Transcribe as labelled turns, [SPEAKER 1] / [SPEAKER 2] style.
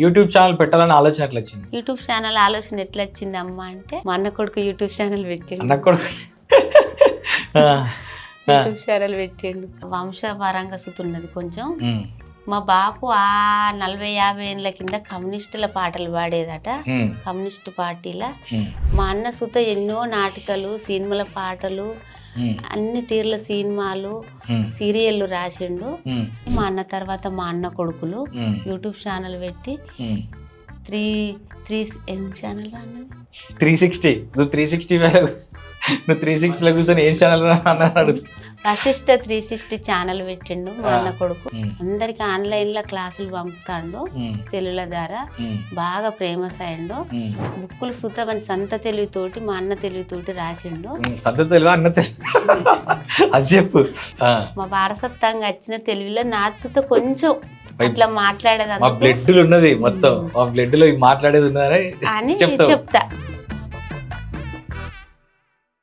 [SPEAKER 1] YouTube channel పెట్టాలని ఆలోచన ఎట్లా వచ్చింది?
[SPEAKER 2] యూట్యూబ్ ఛానల్ ఆలోచన ఎట్లా వచ్చింది అమ్మ అంటే, మా అన్న కొడుకు యూట్యూబ్ ఛానల్ పెట్టిండు.
[SPEAKER 1] అన్న కూడా
[SPEAKER 2] యూట్యూబ్ ఛానల్ పెట్టిండు. వంశపరంగా సుతున్నది కొంచెం. మా బాపు ఆ 40-50 ఏళ్ళ కింద కమ్యూనిస్టుల పాటలు పాడేదట. కమ్యూనిస్ట్ పార్టీల మా అన్న సుత ఎన్నో నాటకాలు, సినిమాల పాటలు, అన్ని తీర్ల సినిమాలు, సీరియళ్ళు రాసిండు. మా అన్న తర్వాత మా అన్న కొడుకులు యూట్యూబ్ ఛానల్ పెట్టి
[SPEAKER 1] 360 నువ్వు 360 కూర్చొని ఏం ఛానల్ అన్నారు?
[SPEAKER 2] వశిష్ట 360 ఛానల్ పెట్టిండు మా అన్న కొడుకు. అందరికి ఆన్లైన్ లో క్లాసులు పంపుతాండు సెల్లుల ద్వారా. బాగా ఫేమస్ అయ్యిండు. బుక్కులు సుతమని సంత తెలివితోటి మా అన్న తెలివితోటి రాసిండు.
[SPEAKER 1] అది చెప్పు.
[SPEAKER 2] మా వారసత్వంగా వచ్చిన తెలివిలో నా సుత కొంచెం అట్లా మాట్లాడేది
[SPEAKER 1] బ్లడ్ ఉన్నది మొత్తం, బ్లడ్ లో మాట్లాడేది ఉన్నదని
[SPEAKER 2] అని చెప్తా.